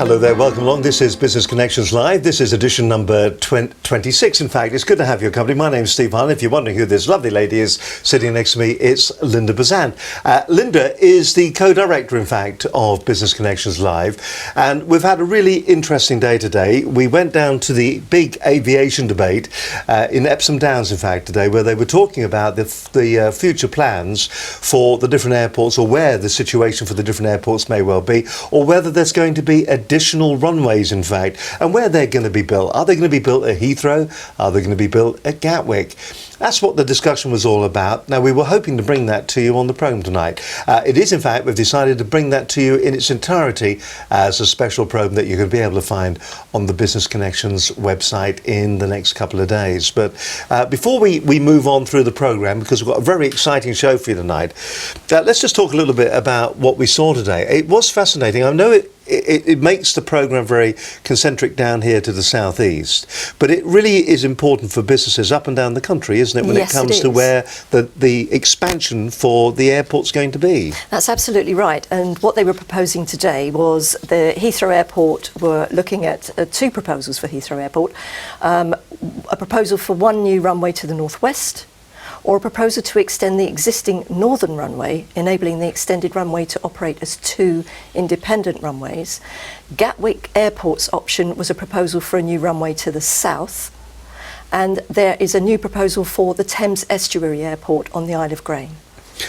Hello there, welcome along. This is Business Connections Live. This is edition number 26. In fact, it's good to have your company. My name's Steve Harlan. If you're wondering who this lovely lady is sitting next to me, it's Linda Bazan. Linda is the co-director, in fact, of Business Connections Live. And we've had a really interesting day today. We went down to the big aviation debate in Epsom Downs, in fact, today, where they were talking about the future plans for the different airports, or where the situation for the different airports may well be, or whether there's going to be additional runways, in fact, and where they're going to be built. Are they going to be built at Heathrow? Are they going to be built at Gatwick? That's what the discussion was all about. Now, we were hoping to bring that to you on the programme tonight. It is, in fact, we've decided to bring that to you in its entirety as a special programme that you're going to be able to find on the Business Connections website in the next couple of days. But before we move on through the programme, because we've got a very exciting show for you tonight, let's just talk a little bit about what we saw today. It was fascinating. I know it makes the programme very concentric down here to the southeast, but it really is important for businesses up and down the country, isn't it, when it comes to where the expansion for the airport's going to be? That's absolutely right. And what they were proposing today was the Heathrow Airport were looking at two proposals for Heathrow Airport. A proposal for one new runway to the northwest, or a proposal to extend the existing northern runway, enabling the extended runway to operate as two independent runways. Gatwick Airport's option was a proposal for a new runway to the south, and there is a new proposal for the Thames Estuary Airport on the Isle of Grain.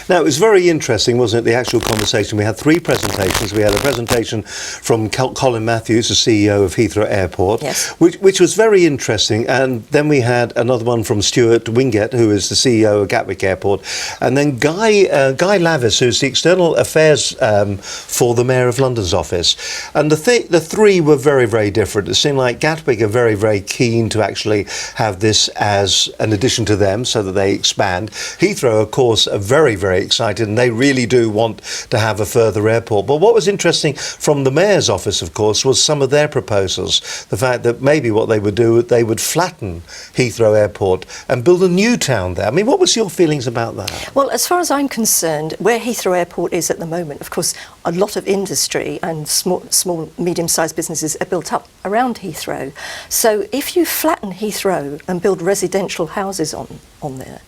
Now, it was very interesting, wasn't it, the actual conversation? We had three presentations. We had a presentation from Colleen, the CEO of Heathrow Airport, yes, which was very interesting. And then we had another one from Stuart Wingett, who is the CEO of Gatwick Airport. And then Guy Lavis, who's the External Affairs for the Mayor of London's office. And the three were very, very different. It seemed like Gatwick are very, very keen to actually have this as an addition to them so that they expand. Heathrow, of course, are very, very excited, and they really do want to have a further airport. But what was interesting from the Mayor's office, of course, was some of their proposals. The fact that maybe what they would do, they would flatten Heathrow Airport and build a new town there. I mean, what was your feelings about that? Well, as far as I'm concerned, where Heathrow Airport is at the moment, of course, a lot of industry and small medium-sized businesses are built up around Heathrow. So if you flatten Heathrow and build residential houses on there,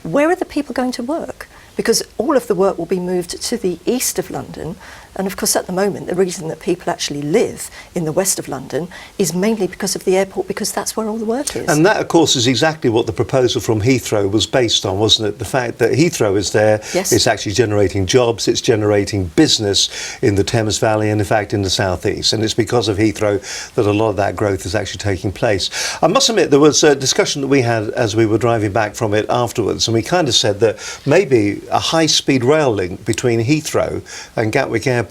where are the people going to work? Because all of the work will be moved to the east of London. And of course, at the moment, the reason that people actually live in the west of London is mainly because of the airport, because that's where all the work is. And that, of course, is exactly what the proposal from Heathrow was based on, wasn't it? The fact that Heathrow is there, yes, it's actually generating jobs, it's generating business in the Thames Valley and, in fact, in the southeast. And it's because of Heathrow that a lot of that growth is actually taking place. I must admit, there was a discussion that we had as we were driving back from it afterwards, and we kind of said that maybe a high-speed rail link between Heathrow and Gatwick Airport,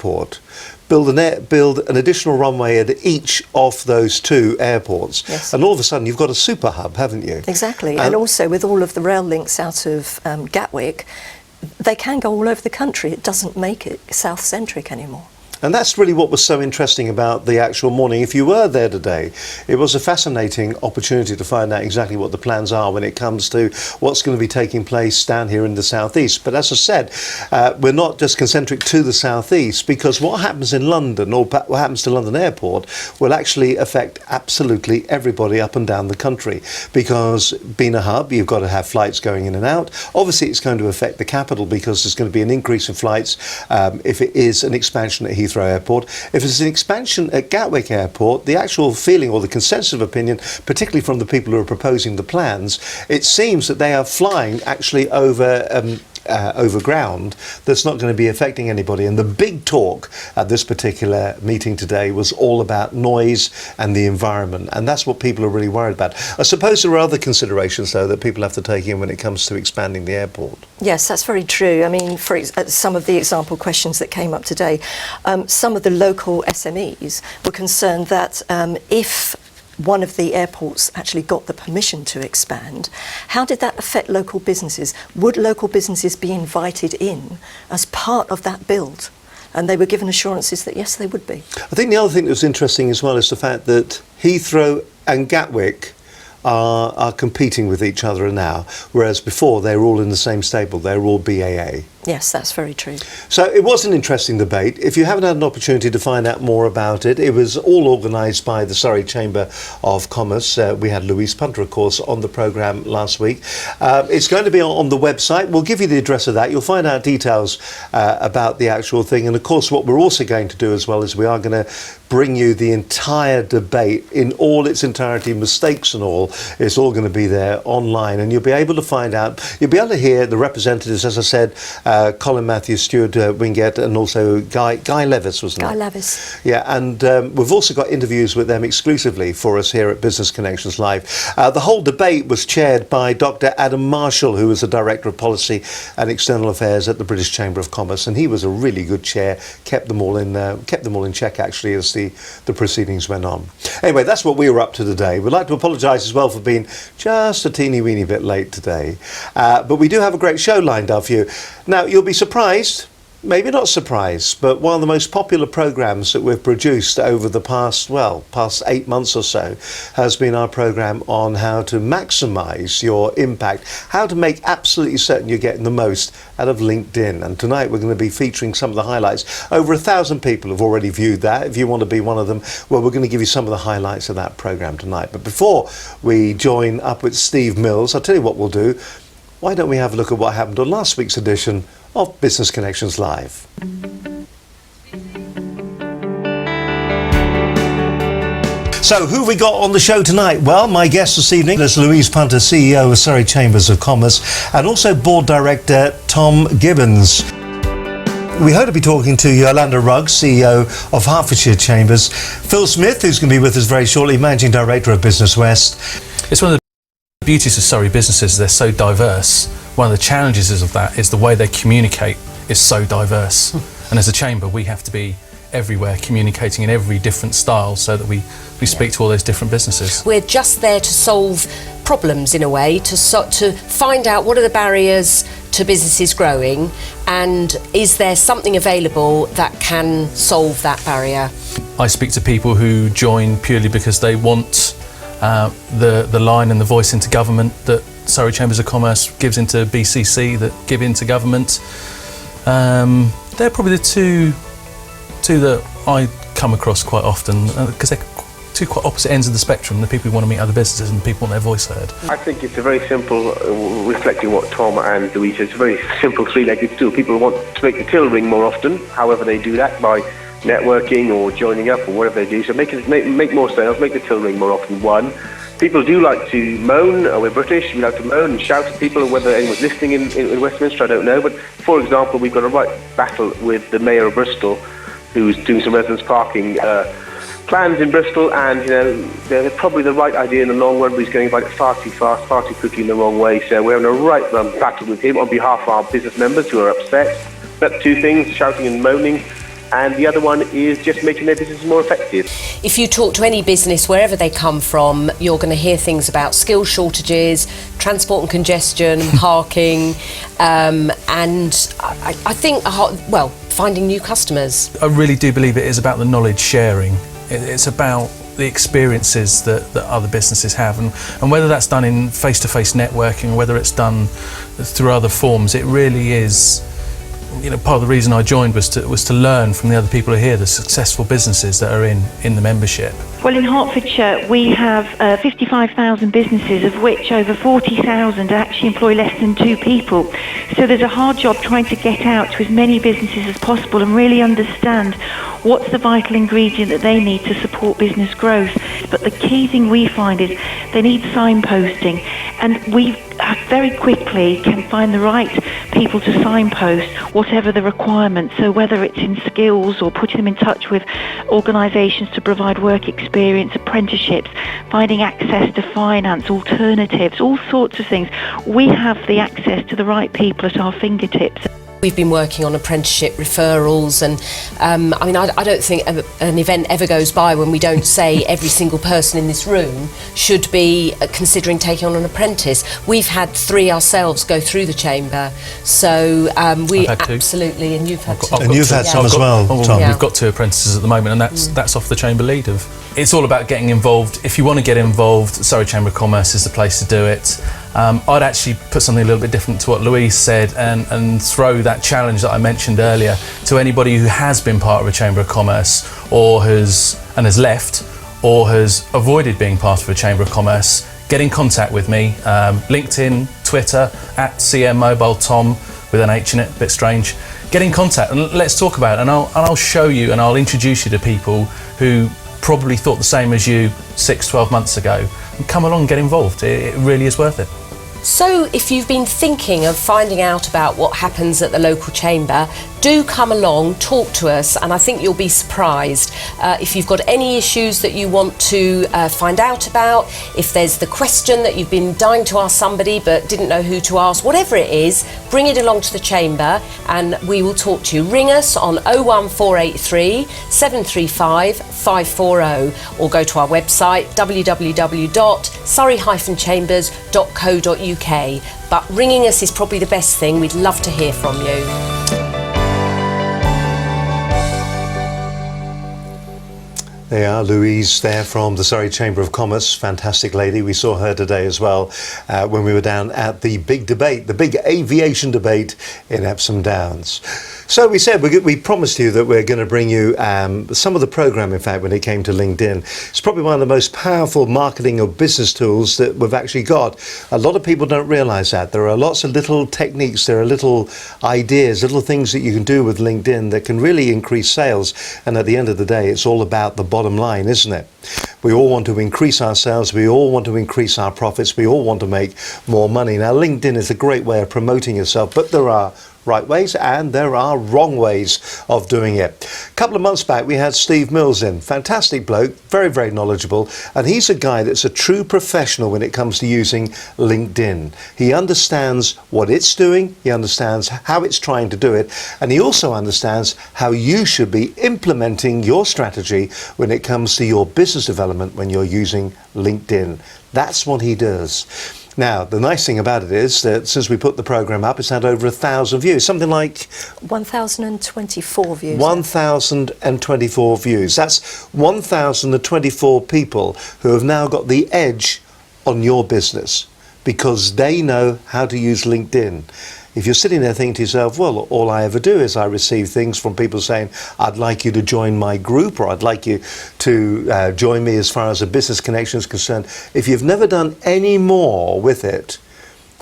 build an additional runway at each of those two airports, yes, and all of a sudden you've got a super hub, haven't you? Exactly, and also with all of the rail links out of Gatwick, they can go all over the country. It doesn't make it south-centric anymore. And that's really what was so interesting about the actual morning. If you were there today, it was a fascinating opportunity to find out exactly what the plans are when it comes to what's going to be taking place down here in the southeast. But as I said, we're not just concentric to the southeast, because what happens in London, or what happens to London Airport, will actually affect absolutely everybody up and down the country. Because being a hub, you've got to have flights going in and out. Obviously, it's going to affect the capital, because there's going to be an increase in flights if it is an expansion at Heathrow Airport. If it's an expansion at Gatwick Airport, the actual feeling, or the consensus of opinion, particularly from the people who are proposing the plans, it seems that they are flying actually over ground that's not going to be affecting anybody. And the big talk at this particular meeting today was all about noise and the environment, and that's what people are really worried about. I suppose there are other considerations, though, that people have to take in when it comes to expanding the airport. Yes, that's very true. I mean, for some of the example questions that came up today, some of the local SMEs were concerned that if one of the airports actually got the permission to expand, how did that affect local businesses? Would local businesses be invited in as part of that build? And they were given assurances that yes, they would be. I think the other thing that was interesting as well is the fact that Heathrow and Gatwick are competing with each other now, whereas before they were all in the same stable, they were all BAA. Yes, that's very true. So it was an interesting debate. If you haven't had an opportunity to find out more about it, it was all organised by the Surrey Chamber of Commerce. We had Louise Punter, of course, on the programme last week. It's going to be on the website. We'll give you the address of that. You'll find out details about the actual thing. And of course, what we're also going to do as well is we are going to bring you the entire debate in all its entirety, mistakes and all. It's all going to be there online, and you'll be able to find out, you'll be able to hear the representatives, as I said, Colin Matthews, Stuart Wingett, and also Guy Levis, wasn't it? Guy Levis. Yeah, and we've also got interviews with them exclusively for us here at Business Connections Live. The whole debate was chaired by Dr. Adam Marshall, who is the Director of Policy and External Affairs at the British Chamber of Commerce, and he was a really good chair, kept them all in check actually as the proceedings went on. Anyway, that's what we were up to today. We'd like to apologise as well for being just a teeny weeny bit late today, but we do have a great show lined up for you. Now, you'll be surprised, maybe not surprised, but one of the most popular programmes that we've produced over the past 8 months or so has been our programme on how to maximise your impact, how to make absolutely certain you're getting the most out of LinkedIn. And tonight we're going to be featuring some of the highlights. Over 1,000 people have already viewed that. If you want to be one of them, well, we're going to give you some of the highlights of that programme tonight. But before we join up with Steve Mills, I'll tell you what we'll do. Why don't we have a look at what happened on last week's edition of Business Connections Live. So who have we got on the show tonight? Well, my guest this evening is Louise Punter, CEO of Surrey Chambers of Commerce, and also Board Director Tom Gibbons. We hope to be talking to Yolanda Ruggs, CEO of Hertfordshire Chambers, Phil Smith, who's going to be with us very shortly, Managing Director of Business West. It's one of the beauties of Surrey businesses, they're so diverse. One of the challenges of that is the way they communicate is so diverse. And as a chamber, we have to be everywhere, communicating in every different style so that we speak to all those different businesses. We're just there to solve problems in a way, to find out what are the barriers to businesses growing, and is there something available that can solve that barrier. I speak to people who join purely because they want the line and the voice into government that Surrey Chambers of Commerce gives into BCC, that give into government. They're probably the two that I come across quite often, because they're two quite opposite ends of the spectrum, the people who want to meet other businesses and the people want their voice heard. I think it's a very simple, reflecting what Tom and Louise said, it's a very simple three-legged stool. People want to make the till ring more often, however they do that, by networking or joining up or whatever they do. So make more sales, make the till ring more often, one. People do like to moan. We're British, we like to moan and shout at people, whether anyone's listening in Westminster, I don't know. But for example, we've got a right battle with the Mayor of Bristol, who's doing some residence parking plans in Bristol, and they're probably the right idea in the long run, but he's going about it far too fast, far too quickly in the wrong way. So we're having a right battle with him on behalf of our business members who are upset. That's two things, shouting and moaning. And the other one is just making their business more effective. If you talk to any business, wherever they come from, you're going to hear things about skill shortages, transport and congestion, parking, and I think, finding new customers. I really do believe it is about the knowledge sharing. It's about the experiences that other businesses have, and whether that's done in face-to-face networking or whether it's done through other forms, it really is. Part of the reason I joined was to learn from the other people who are here, the successful businesses that are in the membership. Well, in Hertfordshire, we have 55,000 businesses, of which over 40,000 actually employ less than 2 people. So there's a hard job trying to get out to as many businesses as possible and really understand what's the vital ingredient that they need to support business growth. But the key thing we find is they need signposting, and we very quickly can find the right people to signpost whatever the requirements. So whether it's in skills or putting them in touch with organisations to provide work experience, apprenticeships, finding access to finance, alternatives, all sorts of things. We have the access to the right people at our fingertips. We've been working on apprenticeship referrals, and I don't think an event ever goes by when we don't say every single person in this room should be considering taking on an apprentice. We've had 3 ourselves go through the chamber, so we absolutely, and you've had and you've had some as well, Tom. We've got 2 apprentices at the moment, and that's off the chamber lead of. It's all about getting involved. If you want to get involved, Surrey Chamber of Commerce is the place to do it. I'd actually put something a little bit different to what Louise said and throw that challenge that I mentioned earlier to anybody who has been part of a Chamber of Commerce or has left or has avoided being part of a Chamber of Commerce. Get in contact with me, LinkedIn, Twitter, @CMMobileTom with an H in it, a bit strange. Get in contact and let's talk about it, and I'll show you and I'll introduce you to people who probably thought the same as you 6-12 months ago, and come along and get involved. It really is worth it. So if you've been thinking of finding out about what happens at the local chamber, do come along, talk to us, and I think you'll be surprised. If you've got any issues that you want to find out about, if there's the question that you've been dying to ask somebody but didn't know who to ask, whatever it is, bring it along to the chamber and we will talk to you. Ring us on 01483 735 540 or go to our website www.surrey-chambers.co.uk. But ringing us is probably the best thing. We'd love to hear from you. They are Louise there from the Surrey Chamber of Commerce, fantastic lady. We saw her today as well when we were down at the big debate, the big aviation debate in Epsom Downs. So we said we promised you that we're going to bring you some of the program, in fact, when it came to LinkedIn. It's probably one of the most powerful marketing or business tools that we've actually got. A lot of people don't realise that. There are lots of little techniques, there are little ideas, little things that you can do with LinkedIn that can really increase sales. And at the end of the day, it's all about the bottom line, isn't it? We all want to increase our sales, we all want to increase our profits, we all want to make more money. Now, LinkedIn is a great way of promoting yourself, but there are right ways and there are wrong ways of doing it. A couple of months back we had Steve Mills in, fantastic bloke, very, very knowledgeable, and he's a guy that's a true professional when it comes to using LinkedIn. He understands what it's doing, he understands how it's trying to do it, and he also understands how you should be implementing your strategy when it comes to your business development when you're using LinkedIn. That's what he does. Now, the nice thing about it is that since we put the programme up, it's had over 1,000 views, something like 1,024 views. 1,024 views. That's 1,024 people who have now got the edge on your business because they know how to use LinkedIn. If you're sitting there thinking to yourself, well, all I ever do is I receive things from people saying, I'd like you to join my group, or I'd like you to join me as far as a business connection is concerned. If you've never done any more with it,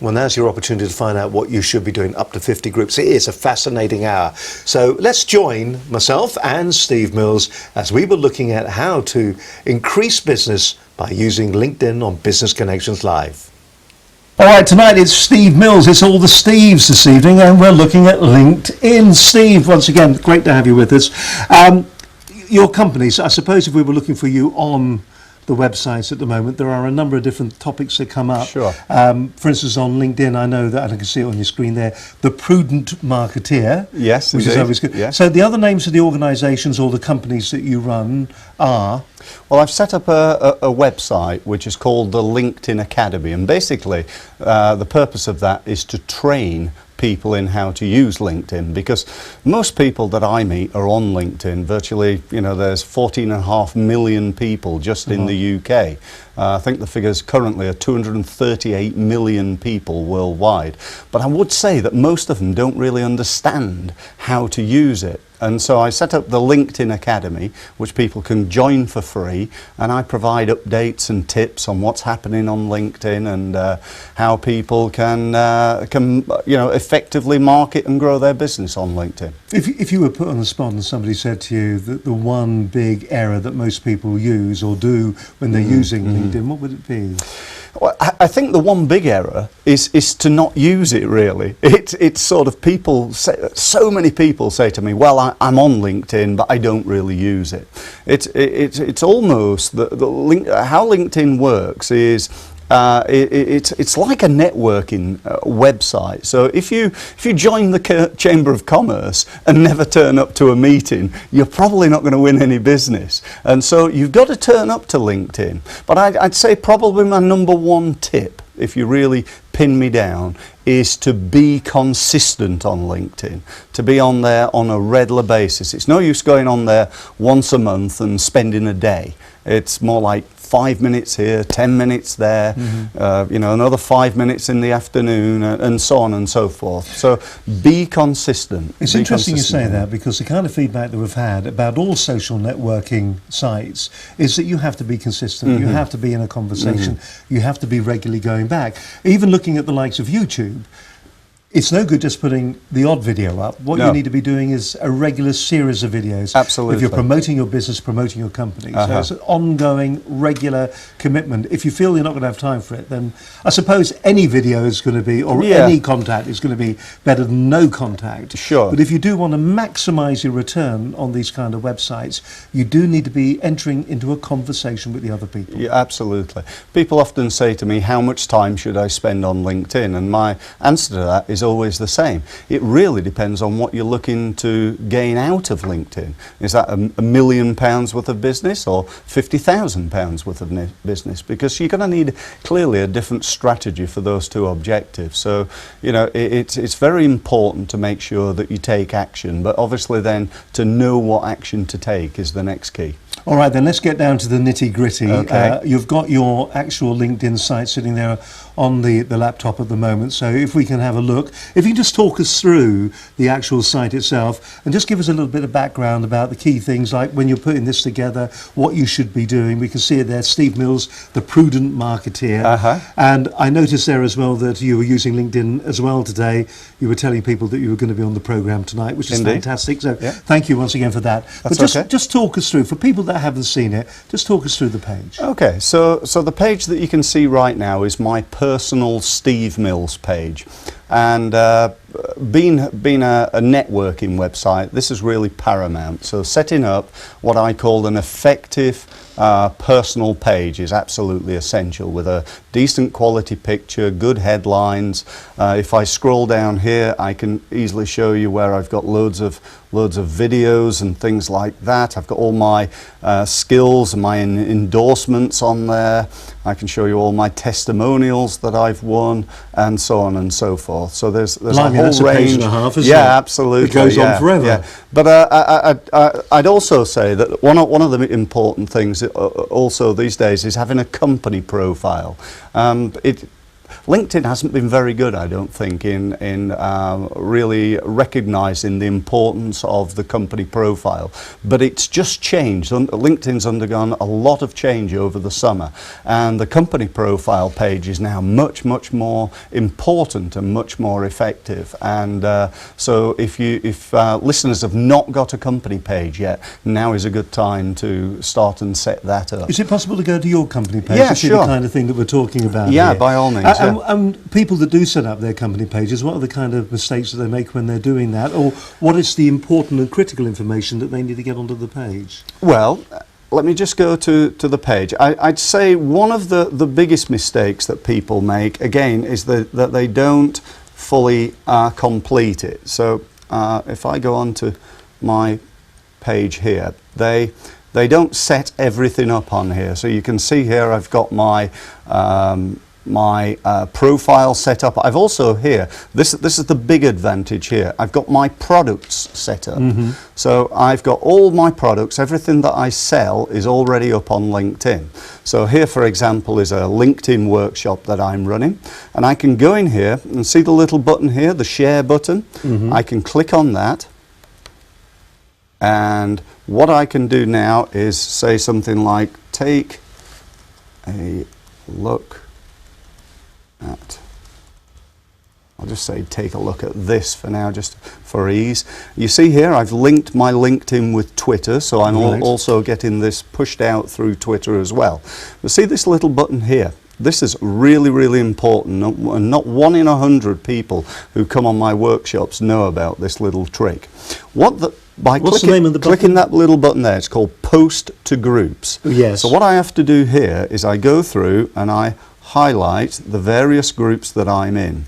well, now's your opportunity to find out what you should be doing, up to 50 groups. It is a fascinating hour. So let's join myself and Steve Mills as we were looking at how to increase business by using LinkedIn on Business Connections Live. All right, tonight it's Steve Mills. It's all the Steves this evening, and we're looking at LinkedIn. Steve, once again, great to have you with us. Your companies, I suppose if we were looking for you on the websites at the moment, there are a number of different topics that come up. Sure. For instance, on LinkedIn, I know that, and I can see it on your screen there, the prudent marketeer. Yes, which indeed. is always good. Yes. So the other names of the organisations or the companies that you run are? Well, I've set up a website which is called the LinkedIn Academy, and basically the purpose of that is to train people in how to use LinkedIn, because most people that I meet are on LinkedIn. Virtually, there's 14.5 million people just in the UK. I think the figures currently are 238 million people worldwide. But I would say that most of them don't really understand how to use it. And so I set up the LinkedIn Academy, which people can join for free, and I provide updates and tips on what's happening on LinkedIn and how people can effectively market and grow their business on LinkedIn. If you were put on the spot and somebody said to you that the one big error that most people use or do when they're using LinkedIn, what would it be? Well, I think the one big error is to not use it, really. It's sort of so many people say to me, well, I'm on LinkedIn, but I don't really use it. It's almost, how LinkedIn works is, it's like a networking website. So if you join the Chamber of Commerce and never turn up to a meeting, you're probably not going to win any business. And so you've got to turn up to LinkedIn. But I'd say probably my number one tip, if you really pin me down, is to be consistent on LinkedIn, to be on there on a regular basis. It's no use going on there once a month and spending a day. It's more like 5 minutes here, 10 minutes there, you know, another 5 minutes in the afternoon, and so on and so forth. So be consistent. It's interesting you say that, because the kind of feedback that we've had about all social networking sites is that you have to be consistent, you have to be in a conversation, you have to be regularly going back. Even looking at the likes of YouTube, it's no good just putting the odd video up. What you need to be doing is a regular series of videos. Absolutely. If you're promoting your business, promoting your company. So it's an ongoing, regular commitment. If you feel you're not going to have time for it, then I suppose any video is going to be, or any contact is going to be better than no contact. Sure. But if you do want to maximise your return on these kind of websites, you do need to be entering into a conversation with the other people. Yeah, absolutely. People often say to me, how much time should I spend on LinkedIn? And my answer to that is always the same. It really depends on what you're looking to gain out of LinkedIn. Is that £1 million worth of business or £50,000 worth of business? Because you're going to need clearly a different strategy for those two objectives. So, you know, it's very important to make sure that you take action, but obviously then to know what action to take is the next key. All right, then let's get down to the nitty-gritty. Okay. You've got your actual LinkedIn site sitting there on the laptop at the moment, so if we can have a look. If you can just talk us through the actual site itself and just give us a little bit of background about the key things, like when you're putting this together, what you should be doing. We can see it there, Steve Mills, the prudent marketeer. And I noticed there as well that you were using LinkedIn as well today. You were telling people that you were going to be on the programme tonight, which is fantastic. So thank you once again for that. That's but just talk us through, for people that haven't seen it, just talk us through the page. Okay, so the page that you can see right now is my personal Steve Mills page. And being a networking website, this is really paramount. So setting up what I call an effective personal page is absolutely essential, with a decent quality picture, good headlines. If I scroll down here, I can easily show you where I've got loads of videos and things like that. I've got all my skills and my endorsements on there. I can show you all my testimonials that I've won, and so on and so forth. So there's a whole that's range. A page and a half, isn't it? Absolutely. It goes on forever. Yeah. But I'd also say that one of the important things also these days is having a company profile. LinkedIn hasn't been very good, I don't think, in really recognising the importance of the company profile. But it's just changed. LinkedIn's undergone a lot of change over the summer, and the company profile page is now much, much more important and much more effective. And so if listeners have not got a company page yet, now is a good time to start and set that up. Is it possible to go to your company page Yeah, to see sure. the kind of thing that we're talking about Yeah, here? by all means. And people that do set up their company pages, what are the kind of mistakes that they make when they're doing that? Or what is the important and critical information that they need to get onto the page? Well, let me just go to the page. I'd say one of the biggest mistakes that people make, again, is that they don't fully complete it. So if I go on to my page here, they don't set everything up on here. So you can see here I've got my profile set up. I've also here, this is the big advantage here, I've got my products set up. So I've got all my products, everything that I sell is already up on LinkedIn. So here, for example, is a LinkedIn workshop that I'm running, and I can go in here and see the little button here, the share button. I can click on that, and what I can do now is say something like, take a look at, I'll just say take a look at this for now, just for ease. You see here I've linked my LinkedIn with Twitter, so I'm also getting this pushed out through Twitter as well. But see this little button here? This is really, really important, and not 1 in 100 people who come on my workshops know about this little trick. By clicking that little button there, it's called Post to Groups. Yes. So what I have to do here is I go through and I highlight the various groups that I'm in.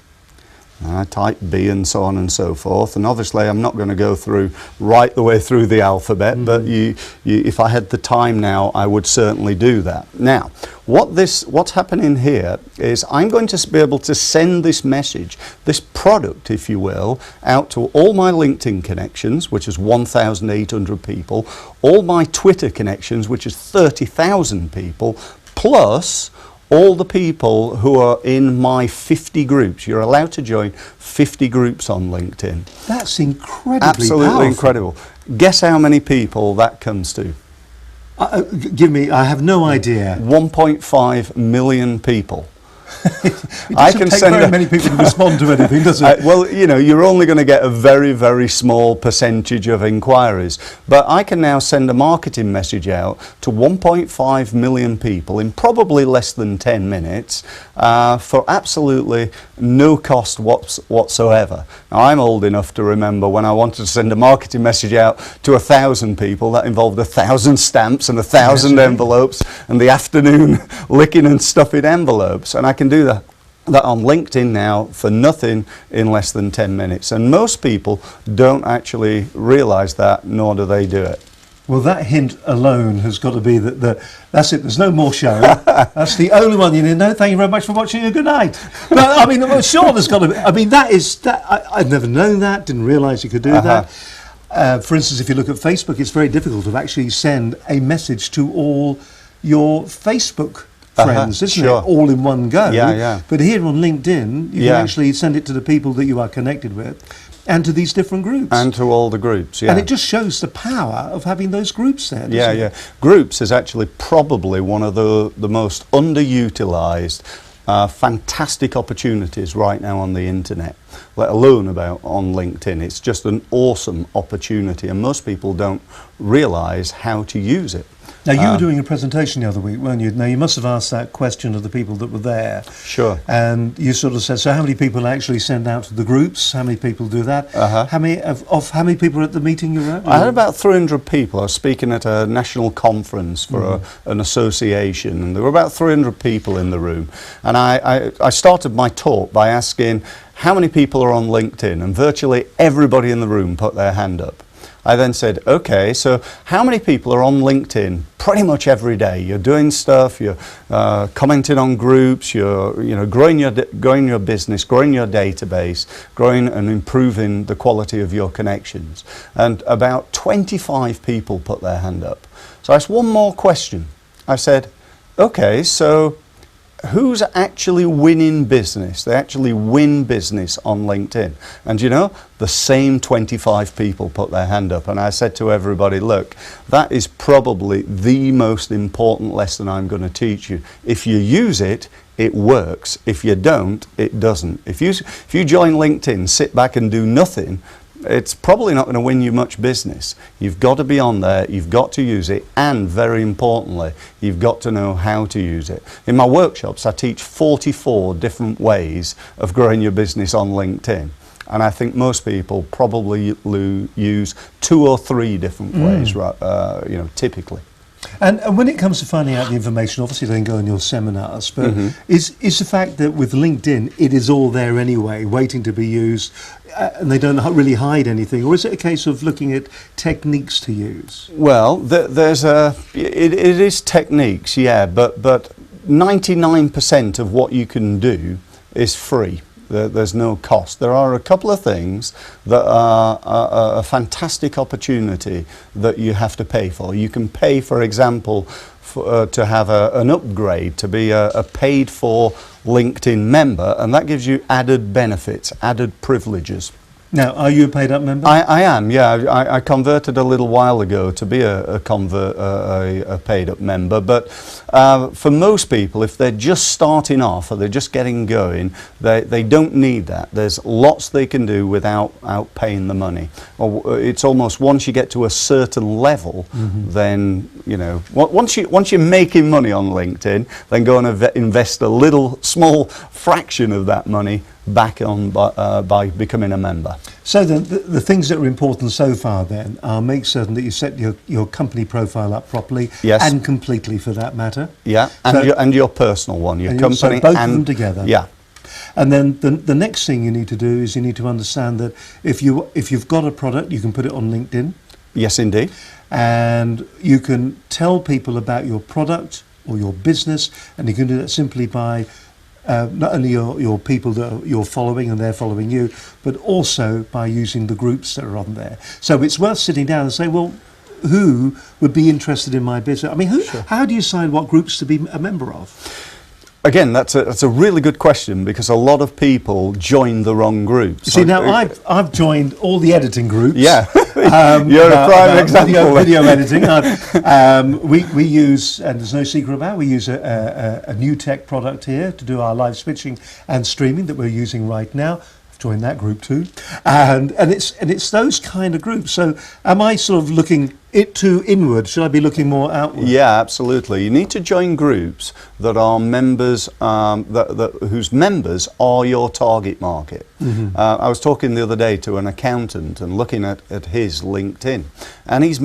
And I type B and so on and so forth, and obviously I'm not going to go through right the way through the alphabet, but if I had the time now, I would certainly do that. Now, what's happening here is I'm going to be able to send this message, this product, if you will, out to all my LinkedIn connections, which is 1,800 people, all my Twitter connections, which is 30,000 people, plus all the people who are in my 50 groups. You're allowed to join 50 groups on LinkedIn. That's incredibly Absolutely powerful. incredible. Guess how many people that comes to? Give me, I have no idea. 1.5 million people. It doesn't take very many people to respond to anything, does it? Well, you know, you're only going to get a very, very small percentage of inquiries. But I can now send a marketing message out to 1.5 million people in probably less than 10 minutes for absolutely no cost whatsoever. Now, I'm old enough to remember when I wanted to send a marketing message out to 1,000 people, that involved 1,000 stamps and 1,000 envelopes and the afternoon licking and stuffing envelopes. And I can do that on LinkedIn now for nothing in less than 10 minutes. And most people don't actually realise that, nor do they do it. Well, that hint alone has got to be that's it. There's no more show. That's the only one you need to know. Thank you very much for watching. Good night. But I mean, well, sure, there's got to be. I mean, I'd never known that. Didn't realise you could do that. For instance, if you look at Facebook, it's very difficult to actually send a message to all your Facebook friends, isn't sure. it? All in one go. Yeah. But here on LinkedIn, you can actually send it to the people that you are connected with, and to these different groups. And to all the groups, yeah. And it just shows the power of having those groups there, doesn't it? Groups is actually probably one of the most underutilised, fantastic opportunities right now on the internet, let alone on LinkedIn. It's just an awesome opportunity, and most people don't realise how to use it. Now, you were doing a presentation the other week, weren't you? Now, you must have asked that question of the people that were there. Sure. And you sort of said, so how many people actually send out to the groups? How many people do that? How many how many people were at the meeting you were at? I had about 300 people. I was speaking at a national conference for an association, and there were about 300 people in the room. And I started my talk by asking, how many people are on LinkedIn? And virtually everybody in the room put their hand up. I then said, okay, so how many people are on LinkedIn pretty much every day? You're doing stuff, you're commenting on groups, you're growing your business, growing your database, growing and improving the quality of your connections. And about 25 people put their hand up. So I asked one more question. I said, okay, so who's actually winning business? They actually win business on LinkedIn. And you know, the same 25 people put their hand up. And I said to everybody, look, that is probably the most important lesson I'm going to teach you. If you use it, it works. If you don't, it doesn't. If you join LinkedIn, sit back and do nothing, it's probably not going to win you much business. You've got to be on there, you've got to use it, and very importantly, you've got to know how to use it. In my workshops, I teach 44 different ways of growing your business on LinkedIn. And I think most people probably use 2 or 3 different ways, typically. And when it comes to finding out the information, obviously they can go on your seminars, but is the fact that with LinkedIn, it is all there anyway, waiting to be used, and they don't really hide anything, or is it a case of looking at techniques to use? Well, it is techniques, yeah, but 99% of what you can do is free. There's no cost. There are a couple of things that are a fantastic opportunity that you have to pay for. You can pay, for example, to have an upgrade, to be a paid-for LinkedIn member, and that gives you added benefits, added privileges. Now, are you a paid-up member? I am, yeah. I converted a little while ago to be a paid-up member, but for most people, if they're just starting off or they're just getting going, they don't need that. There's lots they can do without paying the money. It's almost once you get to a certain level, then, you know, once you're making money on LinkedIn, then go and invest a small fraction of that money back on by becoming a member. So the things that are important so far then are make certain that you set your company profile up properly, yes, and completely for that matter. Yeah, and your personal one, your company, so both of them together. Yeah. And then the next thing you need to do is you need to understand that if you've got a product, you can put it on LinkedIn. Yes, indeed. And you can tell people about your product or your business, and you can do that simply by not only your people that you're following and they're following you, but also by using the groups that are on there. So it's worth sitting down and saying, well, who would be interested in my business? I mean, how do you decide what groups to be a member of? Again, that's a really good question, because a lot of people join the wrong groups. You see, now I've joined all the editing groups. Yeah, you're a prime example. Video editing. We use, and there's no secret about it, we use a new tech product here to do our live switching and streaming that we're using right now. I've joined that group too, and it's those kind of groups. So, am I sort of looking to inward? Should I be looking more outward? Yeah, absolutely. You need to join groups that are members, whose members are your target market. I was talking the other day to an accountant and looking at his LinkedIn, and he's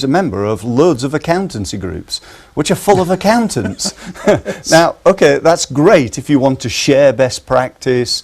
a member of loads of accountancy groups, which are full of accountants. Now, okay, that's great if you want to share best practice,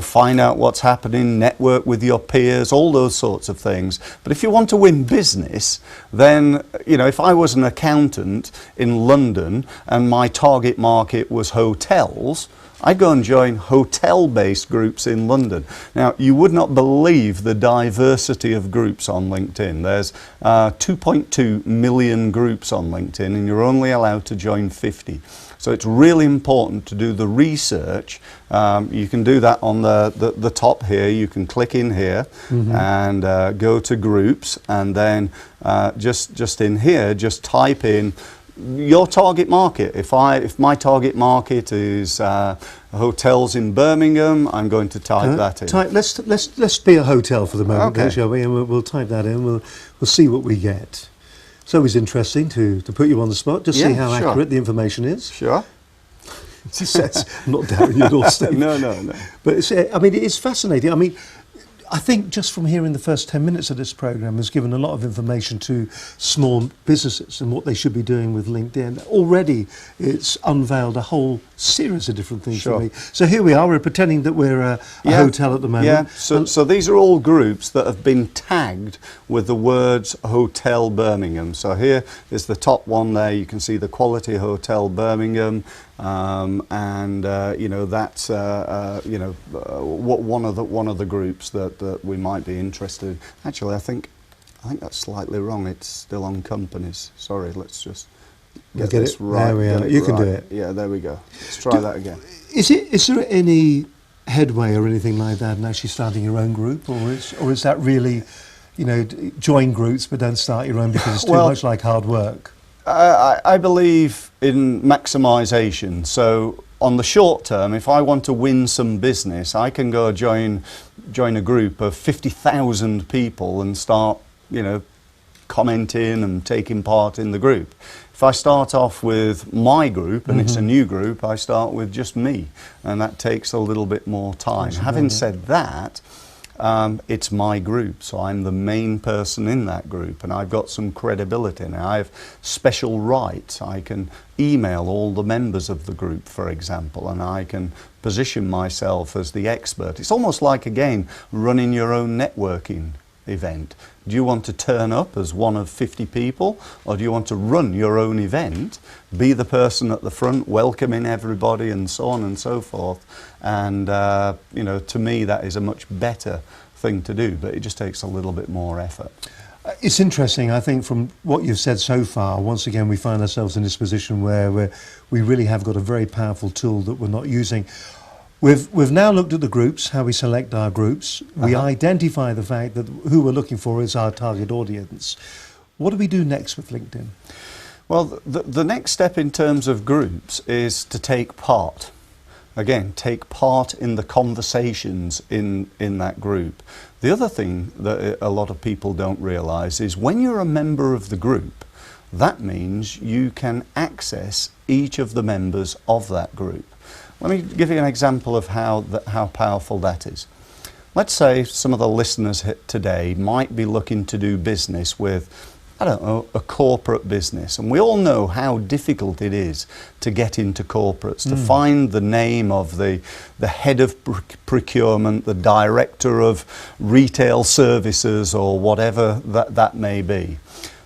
find out what's happening, network with your peers, all those sorts of things. But if you want to win business, then, if I was an accountant in London and my target market was hotels, I'd go and join hotel-based groups in London. Now, you would not believe the diversity of groups on LinkedIn. There's 2.2 million groups on LinkedIn, and you're only allowed to join 50. So it's really important to do the research. You can do that on the top here. You can click in here and go to groups, and then just in here, just type in your target market. If my target market is hotels in Birmingham, I'm going to type that in. Let's be a hotel for the moment, Okay. shall we? And we'll type that in. We'll see what we get. It's always interesting to put you on the spot, just see how accurate the information is. Sure. I'm not doubting you at all, Steve. No. But it is fascinating. I mean, I think just from hearing the first 10 minutes of this programme has given a lot of information to small businesses and what they should be doing with LinkedIn. Already it's unveiled a whole series of different things for me. So here we are, we're pretending that we're a hotel at the moment. Yeah, so these are all groups that have been tagged with the words Hotel Birmingham. So here is the top one there, you can see the Quality Hotel Birmingham. That's one of the groups that we might be interested in. Actually, I think that's slightly wrong. It's still on companies. Sorry, let's just get this it right. There we are. You can do it. Yeah, there we go. Let's try that again. Is there any headway or anything like that in actually starting your own group, or is that really, join groups but don't start your own because it's too much like hard work? I believe in maximisation. So on the short term, if I want to win some business, I can go join a group of 50,000 people and start, commenting and taking part in the group. If I start off with my group and it's a new group, I start with just me, and that takes a little bit more time. Having said that, it's my group, so I'm the main person in that group, and I've got some credibility. Now, I have special rights. I can email all the members of the group, for example, and I can position myself as the expert. It's almost like, again, running your own networking event. Do you want to turn up as one of 50 people, or do you want to run your own event, be the person at the front, welcoming everybody, and so on and so forth? And to me, that is a much better thing to do, but it just takes a little bit more effort. It's interesting, I think, from what you've said so far. Once again, we find ourselves in this position where we really have got a very powerful tool that we're not using. We've now looked at the groups, how we select our groups. We identify the fact that who we're looking for is our target audience. What do we do next with LinkedIn? Well, the next step in terms of groups is to take part. Again, take part in the conversations in that group. The other thing that a lot of people don't realise is when you're a member of the group, that means you can access each of the members of that group. Let me give you an example of how powerful that is. Let's say some of the listeners today might be looking to do business with, I don't know, a corporate business. And we all know how difficult it is to get into corporates, to find the name of the head of procurement, the director of retail services, or whatever that may be.